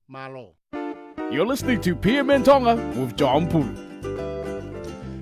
Malo. You're listening to PMN Tonga with John Pulu.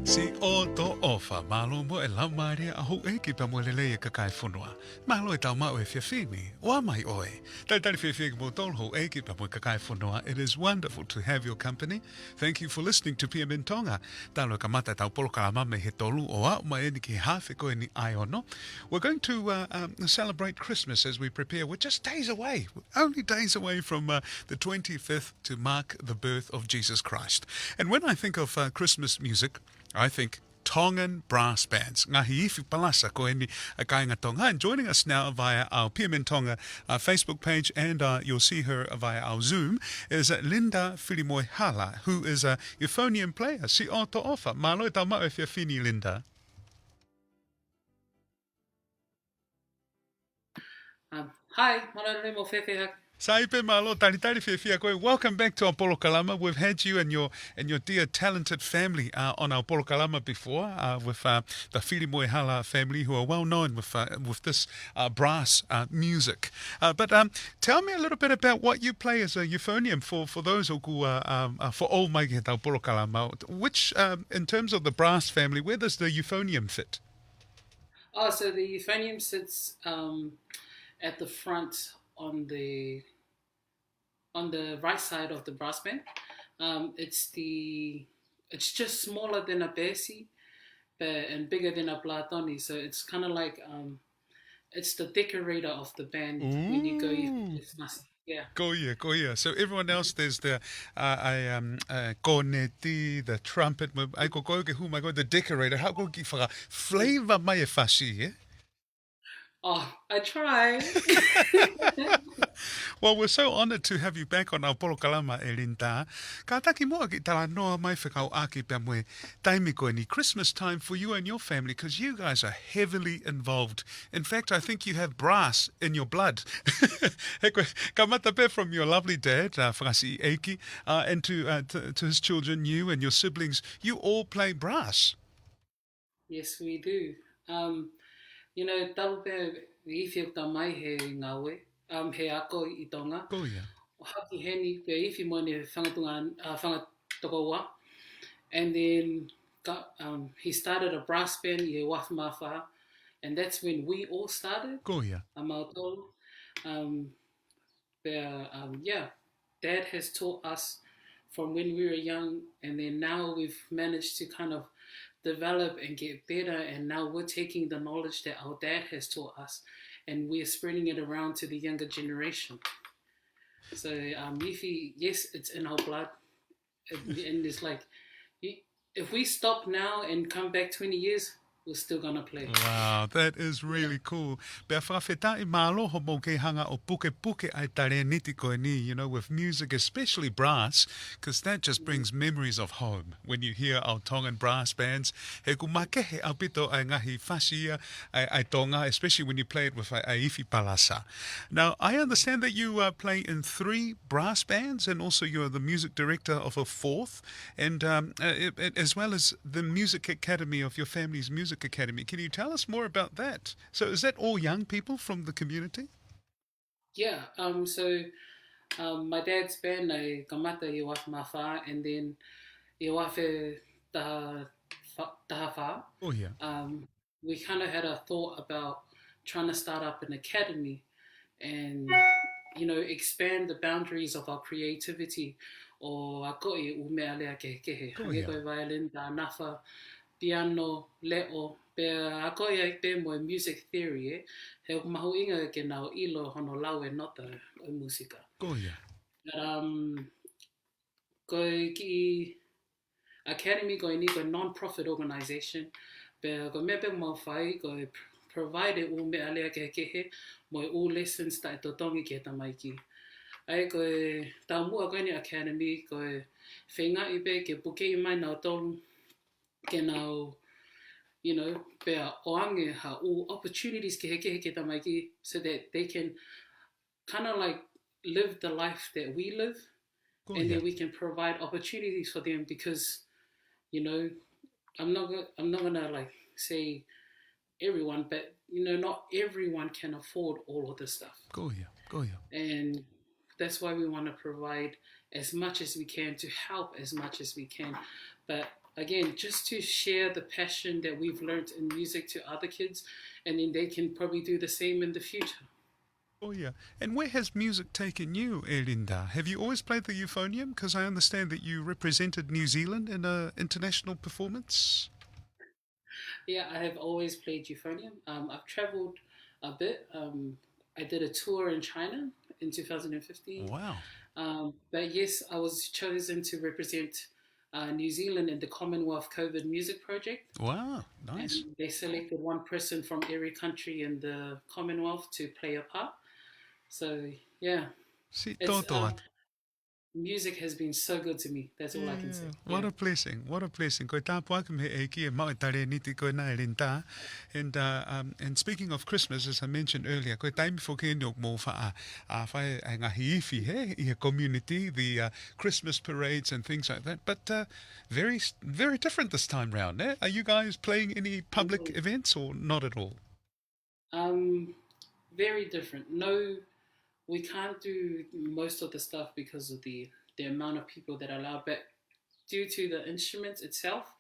Si o to ofa malo mo e lau maria a ho e ki pa mo lele e kakai whunua. Malo e tau mau e whiawhimi, wa mai oe. Tai tari whiawhimi mo tol ho e ki pa mo kakai whunua. It is wonderful to have your company. Thank you for listening to PMN Tonga. Talo ka mata tau polo ka mame he tolu o a mai e ni ki hawhi koe ni ai ono. We're going to celebrate Christmas as we prepare. We're just days away, only days away from the 25th to mark the birth of Jesus Christ. And when I think of Christmas music, I think Tongan brass bands. Ngahi iwi palasa ko eni a kainga Tonga. And joining us now via our PMN Tonga Facebook page, and you'll see her via our Zoom, is Linda Filimoehala, who is a Euphonium player. Si o to ofa. Malo e tau mau e whiawhini, Linda. Hi, mana mo whewhehak. Saipe malo tari whiawhia koe. Welcome back to our Polo Kalama. We've had you and your dear talented family on our Polo Kalama before, with the Filimoehala family, who are well known with this brass music. But tell me a little bit about what you play as a euphonium for those who for all mai ke tau Polo Kalama. Which, in terms of the brass family, where does the euphonium fit? Oh, so the euphonium sits at the front on the right side of the brass band. It's just smaller than a bassi, and bigger than a platoni. So it's kind of like it's the decorator of the band. When you go, it's nice. Yeah. Koia. So everyone else, there's the corneti, the trumpet. I go the decorator. How go give a flavor mai e whasi, eh? Oh, I try. Well, we're so honoured to have you back on our Polo Kalama, Linda. Ka taki moa ki tala noa mai whakau aki pia moe taimi koe ni Christmas time for you and your family, because you guys are heavily involved. In fact, I think you have brass in your blood. He koe, ka mata pe from your lovely dad, Whakasi Eiki, and to his children, you and your siblings, you all play brass. Yes, we do. You know, tau pe iwhi o mai he ngawe, he ako I Tonga. Koia. Haki heni pe iwhi mo ne whangatoko. And then he started a brass band I Wafmafa, and that's when we all started. Koia. Yeah, Dad has taught us from when we were young, and then now we've managed to kind of develop and get better, and now we're taking the knowledge that our dad has taught us and we're spreading it around to the younger generation. So Yifi, yes, it's in our blood, and it's like if we stop now and come back 20 years, we're still gonna play. Wow, that is really cool. Pea whawhetai māloho mō ke hanga o puke ai tare niti koe ni, you know, with music, especially brass, because that just brings memories of home. When you hear our Tongan brass bands, he kumake he apito ai ngahi whasia ai Tonga, especially when you play it with ai iwi palasa. Now, I understand that you play in 3 brass bands, and also you're the music director of a 4th, and as well as the music academy of your family's music academy. Can you tell us more about that? So is that all young people from the community? Yeah, so my dad's band, I kamata I Wafmafa, and then I Wafe Tahafa. Oh, yeah. We kind of had a thought about trying to start up an academy and, you know, expand the boundaries of our creativity. O a koe umea lea kehe. Hange koe violin, da nafa, piano, leo, pe a koe ai pe mo music theory, he mahu inga ke nao ilo hono lau e nota o musika. Koe ki academy koe ni koe non-profit organization, pe koe mepe mo whai koe provide umea lea kehe mo all lessons ta e totongi ke tamaiki. Ai koe tau mua koe ni academy koe whenga ipe ke puke I mai nao tolu ke nao, you know, pea oange ha all opportunities ke heke tamaiki, so that they can kind of like live the life that we live, and then we can provide opportunities for them, because, you know, I'm not gonna like say everyone, but you know, not everyone can afford all of this stuff. Go here. And that's why we want to provide as much as we can to help as much as we can. But again, just to share the passion that we've learned in music to other kids, and then they can probably do the same in the future. Oh, yeah. And where has music taken you, Linda? Have you always played the euphonium? Because I understand that you represented New Zealand in an international performance. Yeah, I have always played euphonium. I've traveled a bit. I did a tour in China in 2015. Wow. But yes, I was chosen to represent New Zealand in the Commonwealth COVID Music Project. Wow. And Nice. they selected one person from every country in the Commonwealth to play a part. So yeah, Si, it's toto. music has been so good to me. That's all I can say. Yeah, what Yeah. a blessing! What a blessing! Koe tāpua ka me e ki e mau tare niti koe nā e rinta. And speaking of Christmas, as I mentioned earlier, koe taimi whoke ni ok mō wha a whae a ngahi iwi he, I a community, the Christmas parades and things like that. But very, very different this time round, eh? Are you guys playing any public events or not at all? Um, very different. No, we can't do most of the stuff because of the amount of people that are allowed. But due to the instruments itself,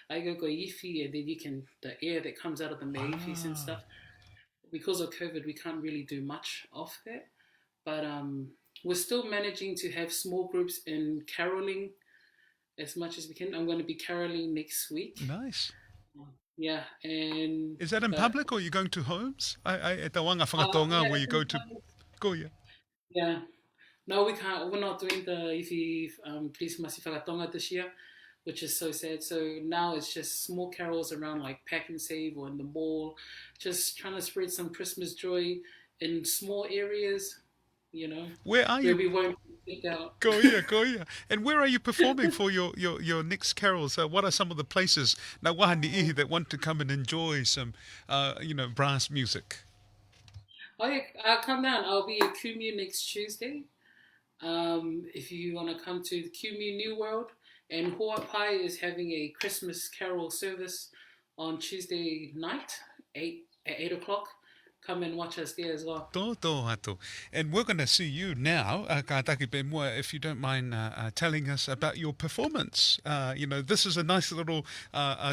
I go ifi, and then you can the air that comes out of the maifis and stuff. Because of COVID, we can't really do much of that. But we're still managing to have small groups in caroling as much as we can. I'm going to be caroling next week. Nice. Yeah, and Is that in public or are you going to homes? At the wanga whakatonga yeah, where you it's go in to public. go yeah. Yeah. No, we can't. We're not doing the ifi Please Masi Whakatonga this year, which is so sad. So now it's just small carols around like Pack and Save or in the mall, just trying to spread some Christmas joy in small areas, you know, Where are where you? we won't be out. Go here, go here. And where are you performing for your next carols? What are some of the places na wahani ihi that want to come and enjoy some, brass music? Oh yeah, I'll come down. I'll be at Kumu next Tuesday. If you want to come to the Kumu New World, and Huapai is having a Christmas carol service on Tuesday night, 8 o'clock. Come and watch us there as well. Tō atu. And we're going to see you now, ka taki pe mua, if you don't mind telling us about your performance. This is a nice little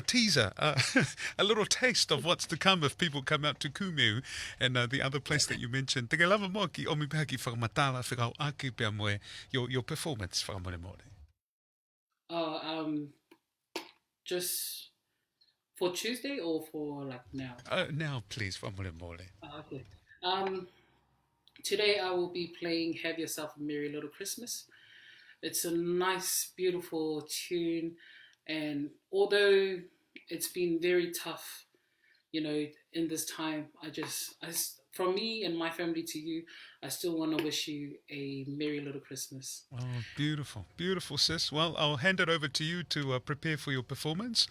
teaser, a little taste of what's to come if people come out to Kumu and the other place that you mentioned. Te ke lava moa ki omi peha ki whakamatala whakau aki pia moe, your performance whakamore more. Just for Tuesday or for like now? Now, please, whakamore more. Okay. Today I will be playing Have Yourself a Merry Little Christmas. It's a nice, beautiful tune, and although it's been very tough, in this time, from me and my family to you, I still want to wish you a Merry Little Christmas. Oh, beautiful, beautiful, sis. Well, I'll hand it over to you to prepare for your performance.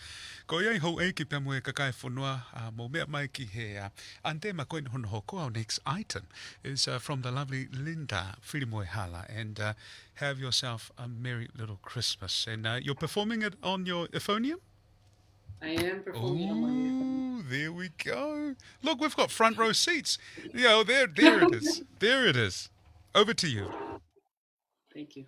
Ko iai hou e ki pia moe kakai whanua mo mea mai ki he ante ma koe hono hoko. Our next item is from the lovely Linda Filimoehala, and Have Yourself a Merry Little Christmas. And you're performing it on your Euphonium? I am performing on my new. There we go. Look, we've got front row seats. There it is. There it is. Over to you. Thank you.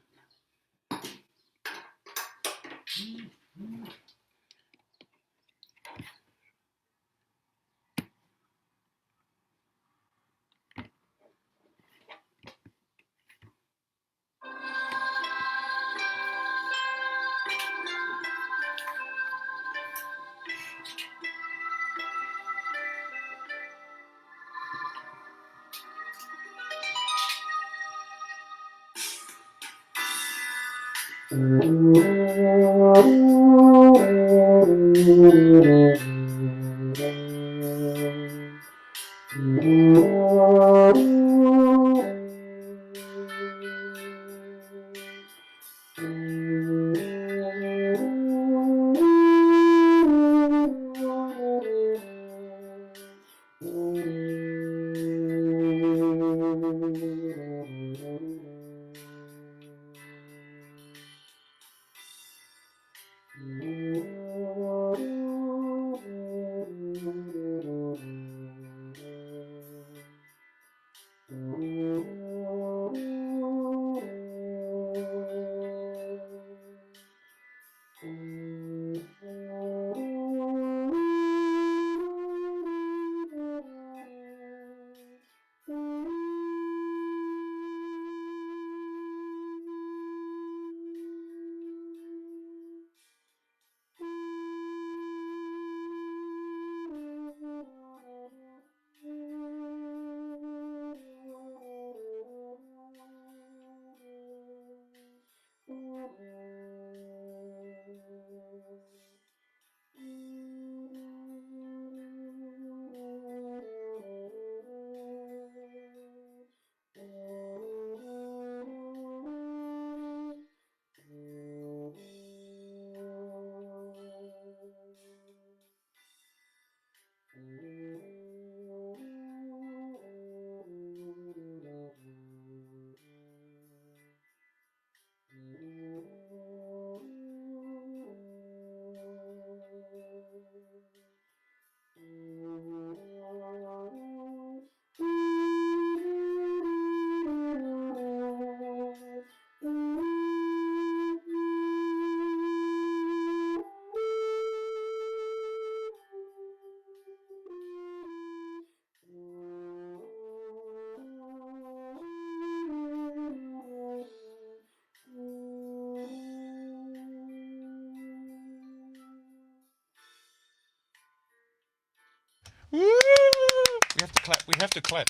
We have to clap. We have to clap.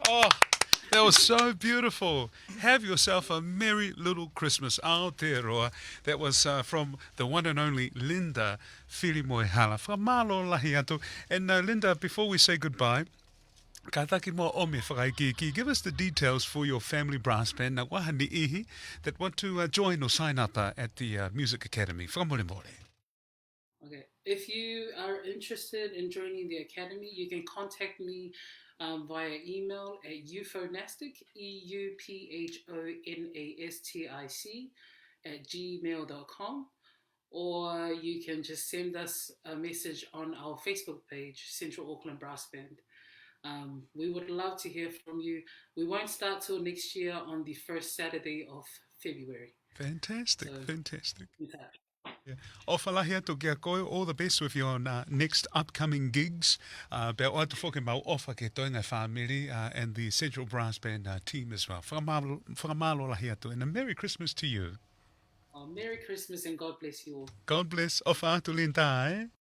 Oh, that was so beautiful. Have yourself a merry little Christmas, Aotearoa. That was from the one and only Linda Filimoehala from Malo Lahiato. And Linda, before we say goodbye, ka taki mo ome whakaiki, give us the details for your family brass band, na wahani ihi, that want to join or sign up at the Music Academy. Whakamore. Okay. If you are interested in joining the academy, you can contact me via email at euphonistic, EUPHONASTIC @gmail.com, or you can just send us a message on our Facebook page, Central Auckland Brass Band. We would love to hear from you. We won't start till next year on the first Saturday of February. Fantastic, So, fantastic. in touch. Yeah. O whalahia to kia koe, all the best with your next upcoming gigs. Pea o atu whoke mau ofa ke toinga whamiri and the Central Brass Band team as well. Whakamalo lahia to, and a Merry Christmas to you. Merry Christmas and God bless you all. God bless. Ofa atu linta, eh?